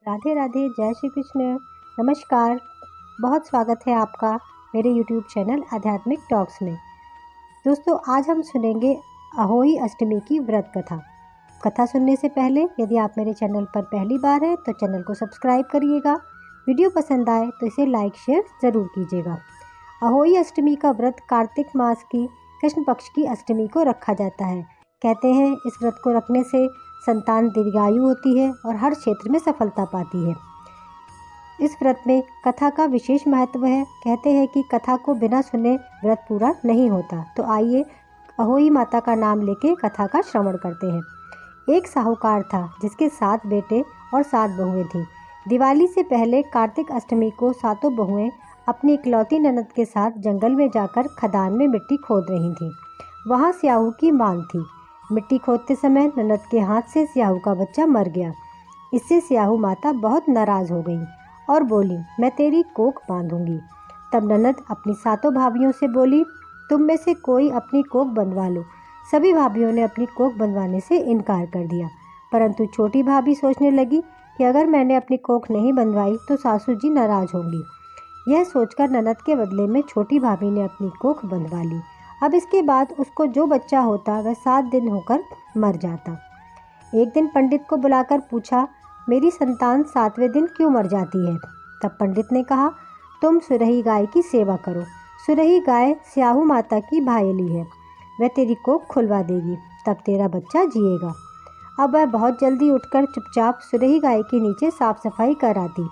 राधे राधे, जय श्री कृष्ण, नमस्कार। बहुत स्वागत है आपका मेरे यूट्यूब चैनल आध्यात्मिक टॉक्स में। दोस्तों, आज हम सुनेंगे अहोई अष्टमी की व्रत कथा। कथा सुनने से पहले यदि आप मेरे चैनल पर पहली बार हैं तो चैनल को सब्सक्राइब करिएगा। वीडियो पसंद आए तो इसे लाइक शेयर ज़रूर कीजिएगा। अहोई अष्टमी का व्रत कार्तिक मास की कृष्ण पक्ष की अष्टमी को रखा जाता है। कहते हैं इस व्रत को रखने से संतान दीर्घायु होती है और हर क्षेत्र में सफलता पाती है। इस व्रत में कथा का विशेष महत्व है। कहते हैं कि कथा को बिना सुने व्रत पूरा नहीं होता। तो आइए अहोई माता का नाम लेके कथा का श्रवण करते हैं। एक साहूकार था जिसके 7 बेटे और 7 बहुएं थीं। दिवाली से पहले कार्तिक अष्टमी को 7 बहुएं अपनी इकलौती ननद के साथ जंगल में जाकर खदान में मिट्टी खोद रही थीं। वहाँ स्याहू की मांग थी। मिट्टी खोदते समय ननद के हाथ से स्याहू का बच्चा मर गया। इससे स्याहू माता बहुत नाराज़ हो गई और बोली, मैं तेरी कोख बांधूंगी। तब ननद अपनी 7 भाभियों से बोली, तुम में से कोई अपनी कोख बंधवा लो। सभी भाभियों ने अपनी कोख बंधवाने से इनकार कर दिया, परंतु छोटी भाभी सोचने लगी कि अगर मैंने अपनी कोख नहीं बंधवाई तो सासू जी नाराज़ होंगी। यह सोचकर ननद के बदले में छोटी भाभी ने अपनी कोख बंधवा ली। अब इसके बाद उसको जो बच्चा होता वह 7 दिन होकर मर जाता। एक दिन पंडित को बुलाकर पूछा, मेरी संतान 7वें दिन क्यों मर जाती है? तब पंडित ने कहा, तुम सुरही गाय की सेवा करो। सुरही गाय स्याहू माता की भायली है, वह तेरी कोख खुलवा देगी, तब तेरा बच्चा जिएगा। अब वह बहुत जल्दी उठकर चुपचाप सुरही गाय के नीचे साफ सफाई कर आती।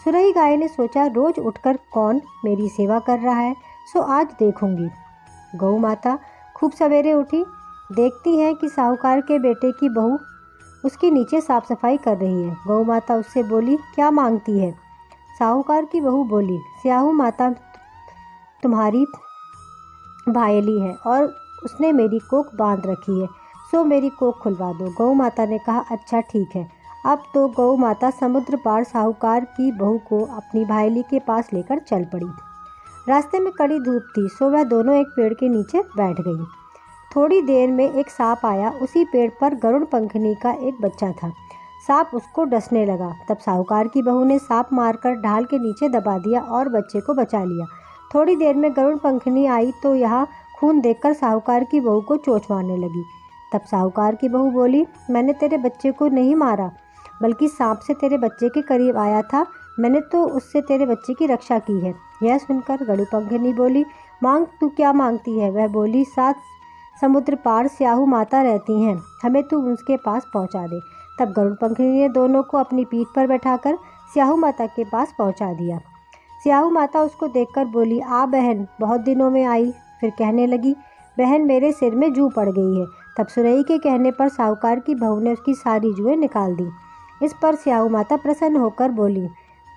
सुरही गाय ने सोचा, रोज उठकर कौन मेरी सेवा कर रहा है, सो आज देखूंगी। गौ माता खूब सवेरे उठी, देखती है कि साहूकार के बेटे की बहू उसके नीचे साफ सफाई कर रही है। गौ माता उससे बोली, क्या मांगती है? साहूकार की बहू बोली, स्याहू माता तुम्हारी भायली है और उसने मेरी कोख बांध रखी है, सो मेरी कोख खुलवा दो। गौ माता ने कहा, अच्छा ठीक है। अब तो गौ माता समुद्र पार साहूकार की बहू को अपनी भायली के पास लेकर चल पड़ी। रास्ते में कड़ी धूप थी, सो वह दोनों एक पेड़ के नीचे बैठ गई। थोड़ी देर में एक सांप आया। उसी पेड़ पर गरुड़ पंखनी का एक बच्चा था। सांप उसको डसने लगा। तब साहूकार की बहू ने सांप मारकर ढाल के नीचे दबा दिया और बच्चे को बचा लिया। थोड़ी देर में गरुड़ पंखनी आई तो यहाँ खून देखकर साहूकार की बहू को चोट मारने लगी। तब साहूकार की बहू बोली, मैंने तेरे बच्चे को नहीं मारा, बल्कि सांप से तेरे बच्चे के करीब आया था, मैंने तो उससे तेरे बच्चे की रक्षा की है। यह सुनकर गरुड़ पंखनी बोली, मांग, तू क्या मांगती है? वह बोली, 7 समुद्र पार स्याहू माता रहती हैं, हमें तू उनके पास पहुंचा दे। तब गरुड़ पंखनी ने दोनों को अपनी पीठ पर बैठाकर स्याहू माता के पास पहुंचा दिया। स्याहू माता उसको देखकर बोली, आ बहन, बहुत दिनों में आई। फिर कहने लगी, बहन मेरे सिर में जू पड़ गई है। तब सुरई के कहने पर साहूकार की बहू ने उसकी सारी जुएं निकाल दी। इस पर स्याहू माता प्रसन्न होकर बोली,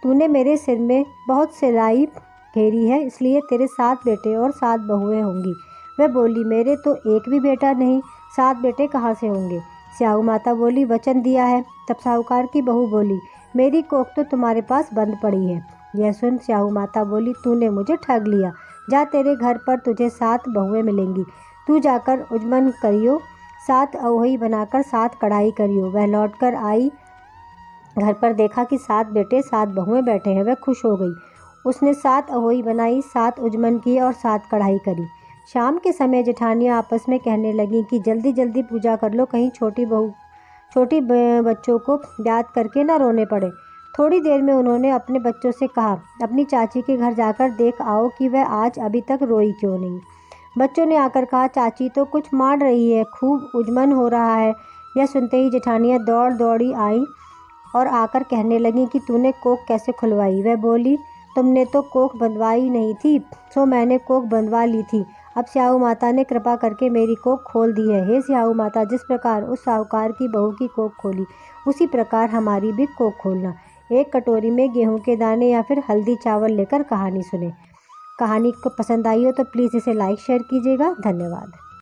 तूने मेरे सिर में बहुत सिलाई घेरी है, इसलिए तेरे 7 बेटे और 7 बहुएं होंगी। वह बोली, मेरे तो एक भी बेटा नहीं, 7 बेटे कहाँ से होंगे? स्याहू माता बोली, वचन दिया है। तब साहूकार की बहू बोली, मेरी कोख तो तुम्हारे पास बंद पड़ी है। यह सुन स्याहू माता बोली, तूने मुझे ठग लिया। जा, तेरे घर पर तुझे 7 बहुएं मिलेंगी। तू जाकर उजमन करियो, 7 अहोई बनाकर 7 कढ़ाई करियो। वह लौटकर आई, घर पर देखा कि 7 बेटे 7 बहुएं बैठे हैं। वह खुश हो गई। उसने 7 अहोई बनाई, 7 उजमन किए और 7 कढ़ाई करी। शाम के समय जेठानियाँ आपस में कहने लगीं कि जल्दी जल्दी पूजा कर लो, कहीं छोटी बच्चों को याद करके न रोने पड़े। थोड़ी देर में उन्होंने अपने बच्चों से कहा, अपनी चाची के घर जाकर देख आओ कि वह आज अभी तक रोई क्यों नहीं। बच्चों ने आकर कहा, चाची तो कुछ मार रही है, खूब उजमन हो रहा है। यह सुनते ही जेठानियाँ दौड़ी आई और आकर कहने लगी कि तूने कोख कैसे खुलवाई? वह बोली, तुमने तो कोख बंधवाई नहीं थी, सो मैंने कोख बंधवा ली थी। अब स्याहू माता ने कृपा करके मेरी कोख खोल दी है। हे स्याहू माता, जिस प्रकार उस साहूकार की बहू की कोख खोली, उसी प्रकार हमारी भी कोख खोलना। एक कटोरी में गेहूं के दाने या फिर हल्दी चावल लेकर कहानी सुने। कहानी को पसंद आई हो तो प्लीज़ इसे लाइक शेयर कीजिएगा। धन्यवाद।